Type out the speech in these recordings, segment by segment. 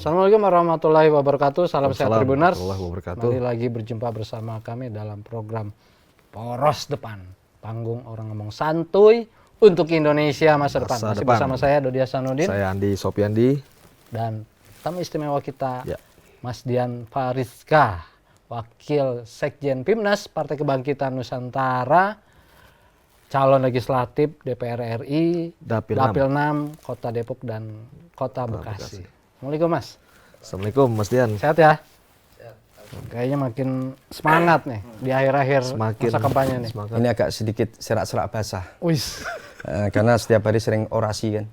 Assalamualaikum warahmatullahi wabarakatuh. Salam sehat Tribuners. Kembali lagi berjumpa bersama kami dalam program Poros Depan. Panggung orang ngomong santuy untuk Indonesia masa depan. Masih bersama saya Dodi Hasanuddin. Saya Andi Sopiandi. Dan tamu istimewa kita Mas Dian Fariska, Wakil Sekjen Pimnas Partai Kebangkitan Nusantara, calon legislatif DPR RI, Dapil 6, Kota Depok dan Kota Bekasi. Assalamualaikum Mas. Assalamualaikum Mas Dian. Sehat ya? Sehat. Kayaknya makin semangat nih di akhir-akhir masa kampanye nih. Semangat. Ini agak sedikit serak-serak basah. Wis. Karena setiap hari sering orasi kan.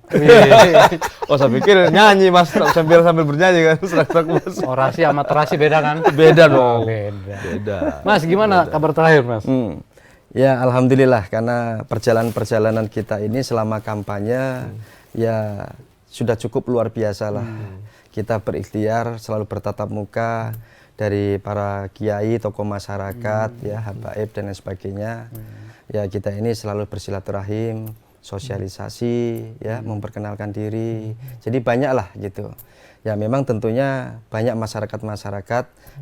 Oh saya pikir nyanyi Mas, sambil bernyanyi kan. Serak-serak basah. Orasi sama terasi beda kan? Beda dong. Beda. Mas gimana kabar terakhir Mas? Ya alhamdulillah, karena perjalanan kita ini selama kampanye ya sudah cukup luar biasa lah. Kita berikhtiar selalu bertatap muka dari para kiai, tokoh masyarakat, ya habaib dan lain sebagainya. Ya kita ini selalu bersilaturahim, sosialisasi, ya memperkenalkan diri. Jadi banyak lah gitu. Ya memang tentunya banyak masyarakat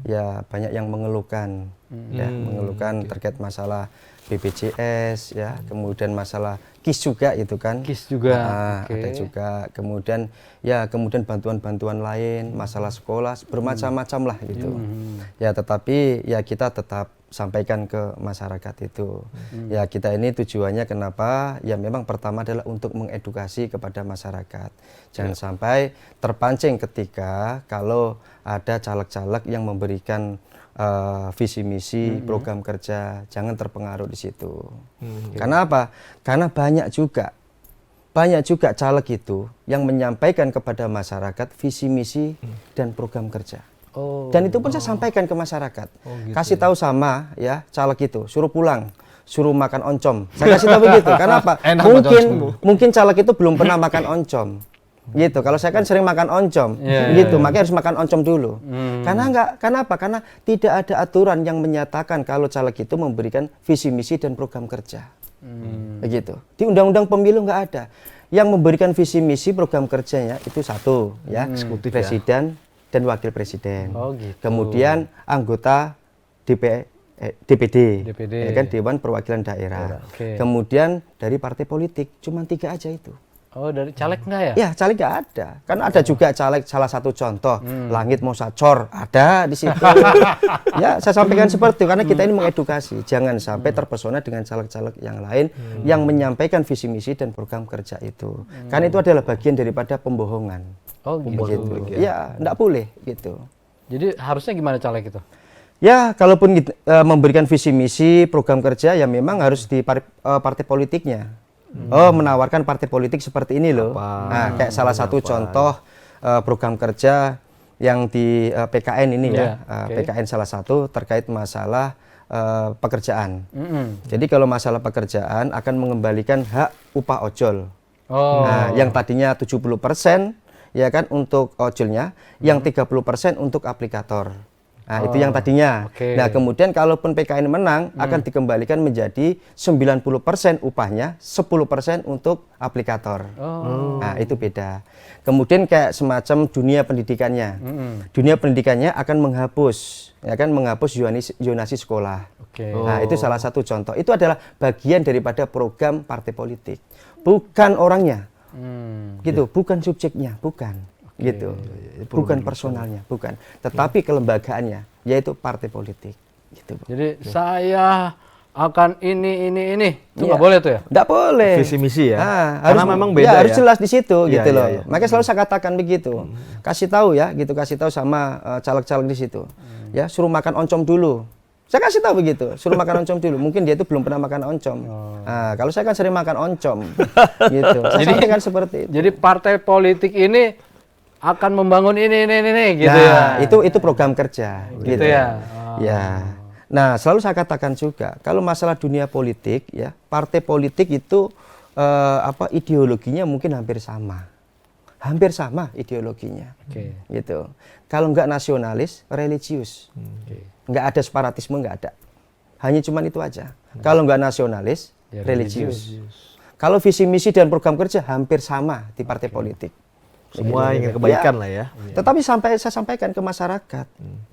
ya banyak yang mengeluhkan, ya mengeluhkan terkait masalah BPJS, ya kemudian masalah KIS juga itu kan. KIS juga. Ada juga. Kemudian bantuan-bantuan lain, masalah sekolah bermacam-macam lah gitu. Ya tetapi ya kita tetap sampaikan ke masyarakat itu. Ya kita ini tujuannya kenapa? Ya memang pertama adalah untuk mengedukasi kepada masyarakat. Jangan sampai terpancing ketika kalau ada caleg-caleg yang memberikan visi misi program kerja, jangan terpengaruh di situ. Karena apa? Karena banyak juga caleg itu yang menyampaikan kepada masyarakat visi misi dan program kerja. Dan itu pun saya sampaikan ke masyarakat. Kasih tahu sama ya caleg itu, suruh pulang, suruh makan oncom. Saya kasih tahu begitu. Karena apa? Mungkin caleg itu belum pernah makan oncom. Gitu. Kalau saya kan sering makan oncom, gitu. Makanya harus makan oncom dulu. Karena apa? Karena tidak ada aturan yang menyatakan kalau caleg itu memberikan visi misi dan program kerja. Begitu. Di Undang-Undang Pemilu nggak ada. Yang memberikan visi misi program kerjanya itu satu, ya, presiden dan wakil presiden. Gitu. Kemudian anggota DPD. Ya kan, Dewan Perwakilan Daerah. Kemudian dari partai politik cuma 3 aja itu. Oh, dari caleg enggak ya? Ya, caleg nggak ada. Kan ada juga caleg, salah satu contoh, Langit Mosacor, ada di situ. Ya, saya sampaikan seperti itu, karena kita ini mengedukasi. Jangan sampai terpesona dengan caleg-caleg yang lain yang menyampaikan visi misi dan program kerja itu. Karena itu adalah bagian daripada pembohongan. Oh, gitu. Ya, enggak boleh gitu. Jadi harusnya gimana caleg itu? Ya, kalaupun memberikan visi misi program kerja, ya memang harus di partai politiknya. Menawarkan partai politik seperti ini loh. Nah, kayak salah satu contoh program kerja yang di PKN ini PKN salah satu terkait masalah pekerjaan. Jadi kalau masalah pekerjaan akan mengembalikan hak upah ojol. Nah, yang tadinya 70% ya kan untuk ojolnya, yang 30% untuk aplikator. Nah, itu yang tadinya. Nah, kemudian kalaupun PKN menang akan dikembalikan menjadi 90% upahnya, 10% untuk aplikator. Nah, itu beda. Kemudian kayak semacam dunia pendidikannya. Dunia pendidikannya akan menghapus zonasi sekolah. Nah, itu salah satu contoh. Itu adalah bagian daripada program partai politik. Bukan orangnya. Gitu, bukan subjeknya, bukan. Gitu, bukan personalnya, bukan, tetapi kelembagaannya, yaitu partai politik. Gitu. Jadi saya akan ini, itu nggak boleh tuh ya? Nggak boleh. Visi misi ya. Karena memang beda. Harus jelas di situ, gitu loh. Ya. Makanya selalu saya katakan begitu. Kasih tahu ya, gitu, kasih tahu sama caleg-caleg di situ. Ya, suruh makan oncom dulu. Saya kasih tahu begitu, suruh makan oncom dulu. Mungkin dia itu belum pernah makan oncom. Nah, kalau saya kan sering makan oncom, gitu. Saya sampaikan seperti itu. Jadi partai politik ini akan membangun ini gitu ya. Itu program kerja gitu ya. Ya. Nah, selalu saya katakan juga kalau masalah dunia politik ya, partai politik itu ideologinya mungkin hampir sama. Hampir sama ideologinya. Gitu. Kalau enggak nasionalis, religius. Enggak ada separatisme, enggak ada. Hanya cuman itu aja. Kalau enggak nasionalis, religius. Kalau visi misi dan program kerja hampir sama di partai politik. Semua ingin kebaikan lah ya. Tetapi saya sampaikan ke masyarakat,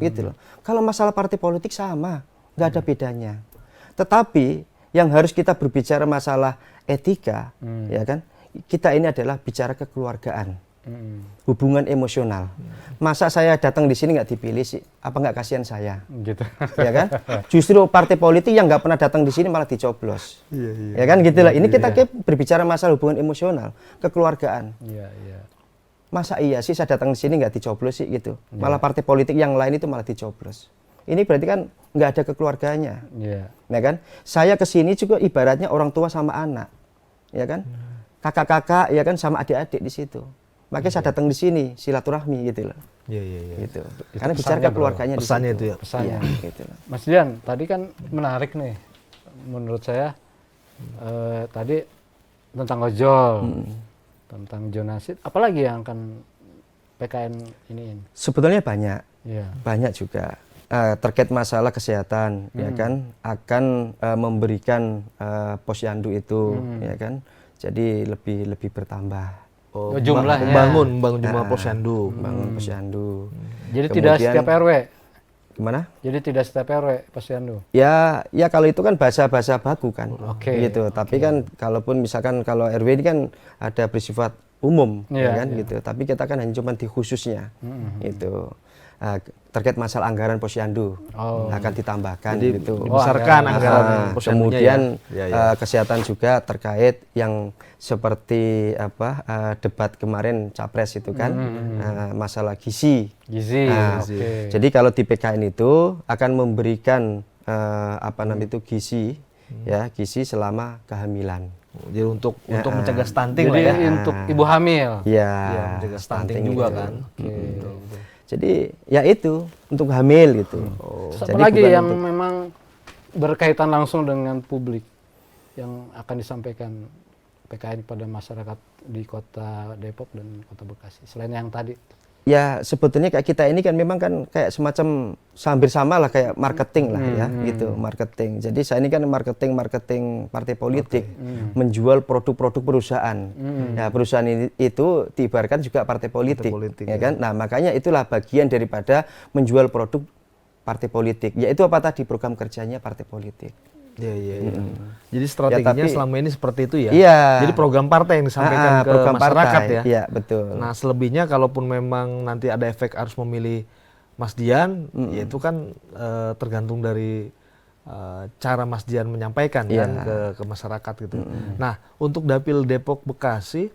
gitu loh. Kalau masalah partai politik sama, nggak ada bedanya. Tetapi yang harus kita berbicara masalah etika, ya kan? Kita ini adalah bicara kekeluargaan, hubungan emosional. Masa saya datang di sini nggak dipilih sih? Apa nggak kasihan saya? Gitu. Ya kan? Justru partai politik yang nggak pernah datang di sini malah dicoblos. Ya kan gitulah. Ini kita berbicara masalah hubungan emosional, kekeluargaan. Iya, iya. Masa iya sih saya datang di sini nggak dicoblos sih gitu? Malah partai politik yang lain itu malah dicoblos. Ini berarti kan nggak ada kekeluarganya. Iya. Ya kan? Saya ke sini juga ibaratnya orang tua sama anak, ya kan? Kakak-kakak, ya kan, sama adik-adik di situ. Makanya saya datang di sini silaturahmi gitu loh. Iya. Gitu. Karena bicara keluarganya di Pesannya situ. itu ya. Pesannya. Iya, gitu. Mas Dian, tadi kan menarik nih. Menurut saya tadi tentang ojol, tentang zonasi, apalagi yang akan PKN ini? Sebetulnya banyak. Iya. Banyak juga. Terkait masalah kesehatan, ya kan, akan memberikan posyandu itu, ya kan, jadi lebih bertambah. Oh, jumlahnya. Membangun jumlah posyandu. Bangun posyandu. Jadi tidak setiap RW. Gimana? Jadi tidak setiap RW posyandu. Ya kalau itu kan bahasa baku kan, Oke, gitu. Tapi kan kalaupun misalkan kalau RW ini kan ada bersifat umum, ya kan, gitu. Tapi kita kan hanya cuma di khususnya, itu. Terkait masalah anggaran posyandu akan ditambahkan, jadi, gitu. dibesarkan anggaran posyandunya. Kemudian ya. kesehatan juga terkait yang seperti debat kemarin capres itu kan, masalah gizi. Gizi. Oke. Jadi kalau di PKN itu akan memberikan itu gizi, ya, gizi selama kehamilan. Jadi untuk mencegah stunting Jadi lah ya. untuk ibu hamil. Ya, mencegah stunting juga itu. kan. Jadi ya itu untuk hamil gitu. Apa lagi yang memang berkaitan langsung dengan publik yang akan disampaikan PKN pada masyarakat di Kota Depok dan Kota Bekasi selain yang tadi? Ya sebetulnya kayak kita ini kan memang kan kayak semacam hampir sama lah kayak marketing lah ya, gitu, marketing. Jadi saya ini kan marketing partai politik, menjual produk-produk perusahaan. Ya perusahaan itu diibaratkan juga partai politik, ya kan. Nah makanya itulah bagian daripada menjual produk partai politik, yaitu apa tadi program kerjanya partai politik. Iya. Jadi strateginya selama ini seperti itu ya. Iya. Jadi program partai yang disampaikan ke masyarakat ya. Iya, betul. Nah, selebihnya kalaupun memang nanti ada efek harus memilih Mas Dian, ya itu kan tergantung dari cara Mas Dian menyampaikan kan ke masyarakat gitu. Nah, untuk Dapil Depok Bekasi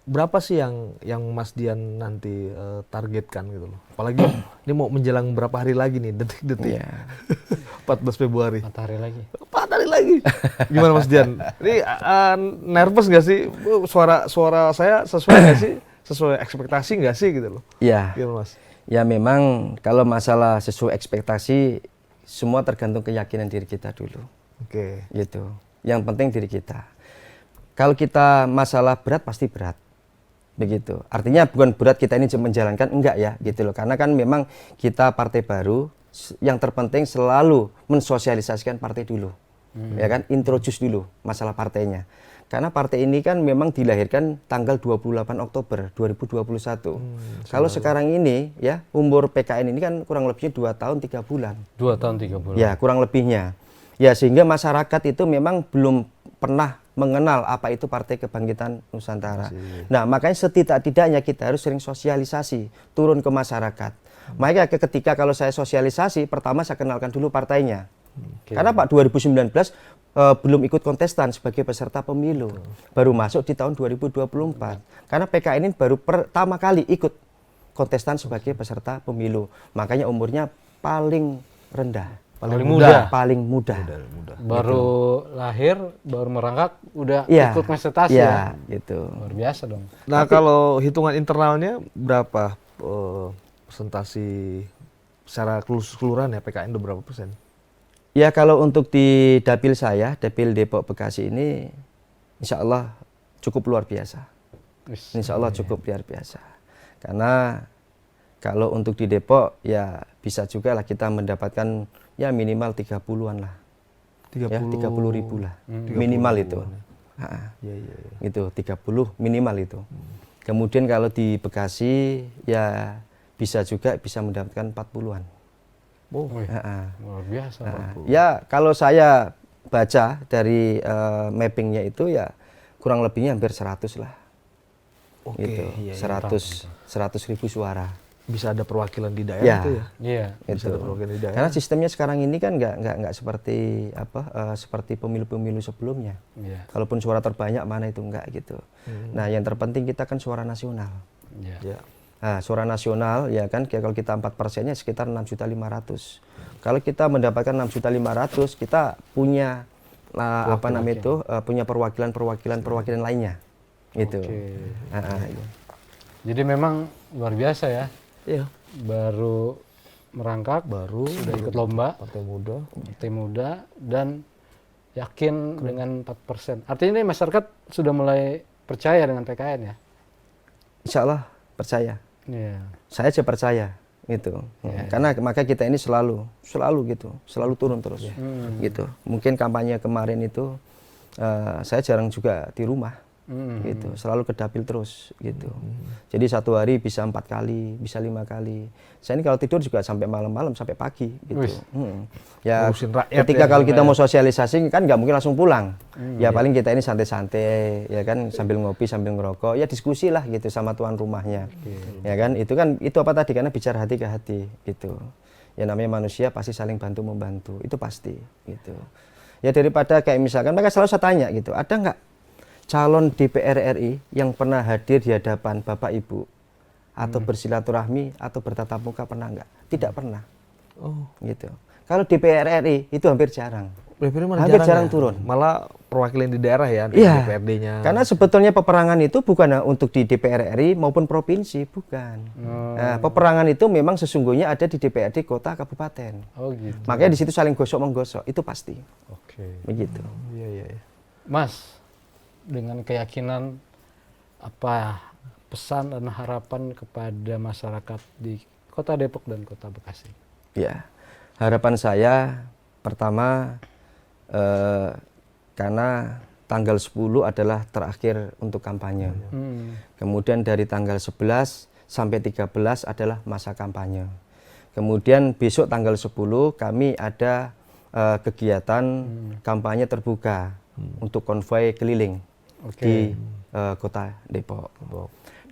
berapa sih yang Mas Dian nanti targetkan gitu loh. Apalagi ini mau menjelang berapa hari lagi nih, detik-detik. 14 Februari. 4 hari lagi. 4 hari lagi. Gimana Mas Dian? Ini nervous nggak sih? Suara saya sesuai nggak sih? Sesuai ekspektasi nggak sih gitu loh? Iya. Gimana Mas? Ya memang kalau masalah sesuai ekspektasi semua tergantung keyakinan diri kita dulu. Oke. Gitu. Yang penting diri kita. Kalau kita masalah berat pasti berat, begitu. Artinya bukan berat kita ini menjalankan, enggak ya, gitu loh. Karena kan memang kita partai baru, yang terpenting selalu mensosialisasikan partai dulu, ya kan, introduce dulu masalah partainya. Karena partai ini kan memang dilahirkan tanggal 28 Oktober 2021. Kalau sekarang ini ya umur PKN ini kan kurang lebihnya 2 tahun 3 bulan. 2 tahun 3 bulan. Ya kurang lebihnya. Ya sehingga masyarakat itu memang belum pernah mengenal apa itu Partai Kebangkitan Nusantara. Nah makanya setidak-tidaknya kita harus sering sosialisasi, turun ke masyarakat. Makanya ketika kalau saya sosialisasi, pertama saya kenalkan dulu partainya. Karena Pak 2019 belum ikut kontestan sebagai peserta pemilu. Baru masuk di tahun 2024. Karena PKN ini baru pertama kali ikut kontestan sebagai peserta pemilu. Makanya umurnya paling rendah. Paling muda. Paling muda. Baru lahir, baru merangkak, udah ikut kontestasi ya. Gitu. Luar biasa dong. Nah, kalau hitungan internalnya berapa presentasi secara keseluruhan ya PKN udah berapa persen? Ya kalau untuk di dapil saya, Dapil Depok Bekasi ini insya Allah cukup luar biasa. Insya Allah cukup luar biasa. Karena kalau untuk di Depok ya bisa juga lah kita mendapatkan ya minimal 30-an lah. 30.000 lah. Minimal itu. Itu 30 minimal itu. Kemudian kalau di Bekasi ya bisa juga bisa mendapatkan 40-an. Luar biasa. Ya kalau saya baca dari mappingnya itu ya kurang lebihnya hampir 100 lah. Gitu. 100.000 suara. Bisa ada perwakilan di daerah itu ya? Iya. Bisa ada perwakilan di daerah. Karena sistemnya sekarang ini kan nggak seperti seperti pemilu-pemilu sebelumnya. Iya. Kalaupun suara terbanyak mana itu enggak gitu. Nah yang terpenting kita kan suara nasional. Iya. Nah, suara nasional ya kan kalau kita 4%-nya sekitar 6.500.000. Kalau kita mendapatkan 6.500.000, kita punya punya perwakilan lainnya. Gitu. Iya. Jadi memang luar biasa ya. Iya. Baru merangkak, sudah ikut lomba partai muda dan yakin dengan 4%. Artinya ini masyarakat sudah mulai percaya dengan PKN ya? Insya Allah percaya. Iya. Saya aja percaya gitu. Karena maka kita ini selalu gitu, selalu turun terus gitu. Mungkin kampanye kemarin itu saya jarang juga di rumah gitu, selalu ke dapil terus gitu. Jadi satu hari bisa 4 kali, bisa 5 kali. Saya ini kalau tidur juga sampai malam-malam, sampai pagi gitu. Ya ketika kalau kita mau sosialisasi kan nggak mungkin langsung pulang. Ya paling kita ini santai-santai ya kan, sambil ngopi, sambil ngerokok, ya diskusi lah gitu sama tuan rumahnya. Ya kan, itu apa tadi, karena bicara hati ke hati gitu. Ya namanya manusia pasti saling bantu membantu, itu pasti gitu. Ya daripada kayak misalkan mereka selalu saya tanya gitu, ada nggak calon DPR RI yang pernah hadir di hadapan Bapak Ibu atau bersilaturahmi atau bertatap muka, pernah nggak? Tidak pernah. Gitu. Kalau DPR RI itu hampir jarang. Hampir jarang turun. Malah perwakilan di daerah ya, iya, DPRD-nya. Karena sebetulnya peperangan itu bukan untuk di DPR RI maupun provinsi, bukan. Nah, peperangan itu memang sesungguhnya ada di DPRD kota kabupaten. Oh gitu. Makanya di situ saling gosok menggosok, itu pasti. Oke. Begitu. Iya. Mas, dengan keyakinan apa pesan dan harapan kepada masyarakat di Kota Depok dan Kota Bekasi? Ya, harapan saya pertama karena tanggal 10 adalah terakhir untuk kampanye. Kemudian dari tanggal 11 sampai 13 adalah masa kampanye. Kemudian besok tanggal 10 kami ada kegiatan kampanye terbuka untuk konvoi keliling di Kota Depok.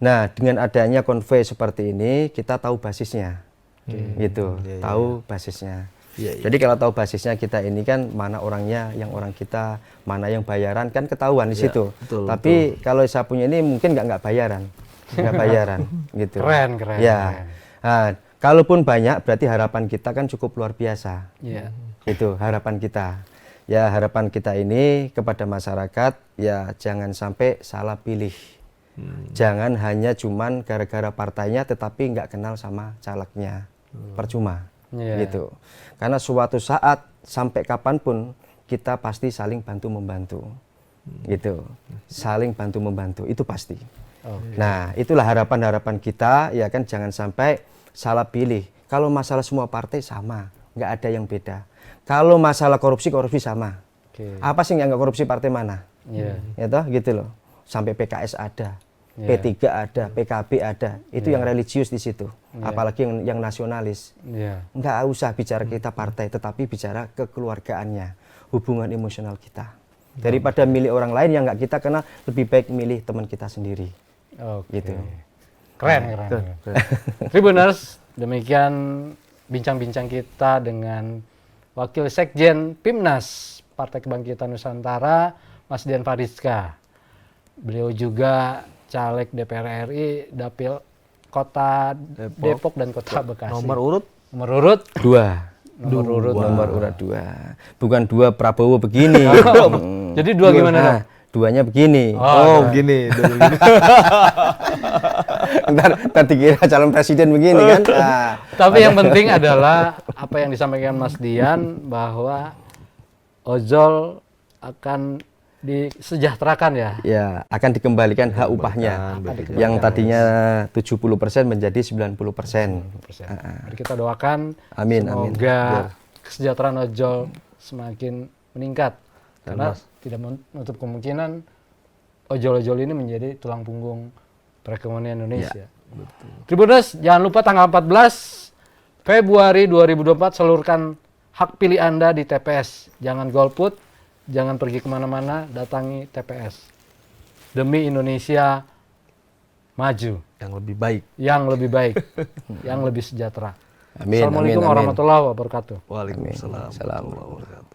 Nah, dengan adanya konvoi seperti ini, kita tahu basisnya, gitu, tahu basisnya. Jadi kalau tahu basisnya kita ini kan mana orangnya, yang orang kita, mana yang bayaran kan ketahuan di situ. Tapi kalau saya punya ini mungkin nggak bayaran, gitu. Keren. Ya, nah, kalaupun banyak berarti harapan kita kan cukup luar biasa. Itu harapan kita. Ya harapan kita ini kepada masyarakat, ya jangan sampai salah pilih. Jangan hanya cuman gara-gara partainya tetapi nggak kenal sama calegnya. Percuma. Gitu. Karena suatu saat sampai kapanpun kita pasti saling bantu-membantu. Gitu. Saling bantu-membantu, itu pasti. Nah itulah harapan-harapan kita, ya kan, jangan sampai salah pilih. Kalau masalah semua partai sama, nggak ada yang beda. Kalau masalah korupsi sama. Apa sih yang nggak korupsi, partai mana? Ya toh, gitu loh. Sampai PKS ada, P3 ada, PKB ada. Itu yang religius di situ. Apalagi yang nasionalis. Nggak usah bicara kita partai, tetapi bicara kekeluargaannya, hubungan emosional kita. Daripada milih orang lain yang nggak kita kenal, lebih baik milih teman kita sendiri. Gitu. Keren. Tribuners, demikian bincang-bincang kita dengan Wakil Sekjen Pimnas Partai Kebangkitan Nusantara, Mas Dian Farizka. Beliau juga caleg DPR RI Dapil Kota Depok dan Kota Bekasi. Nomor urut 2. Nomor urut 2. Bukan 2 Prabowo begini. Jadi 2 gimana dong? 2-nya begini. Begini. Ntar dikira calon presiden begini kan. Tapi yang penting adalah apa yang disampaikan Mas Dian, bahwa ojol akan disejahterakan ya. Ya, akan dikembalikan hak upahnya. Yang tadinya 70% menjadi 90%. Mari kita doakan semoga kesejahteraan ojol semakin meningkat. Karena tidak menutup kemungkinan ojol-ojol ini menjadi tulang punggung perekonomian Indonesia. Tribuners, jangan lupa tanggal 14 Februari 2024 salurkan hak pilih Anda di TPS. Jangan golput, jangan pergi kemana-mana, datangi TPS. Demi Indonesia maju. Yang lebih baik. Yang lebih baik, yang lebih sejahtera. Amin. Assalamualaikum warahmatullahi wabarakatuh. Waalaikumsalam. Salam. warahmatullahi wabarakatuh.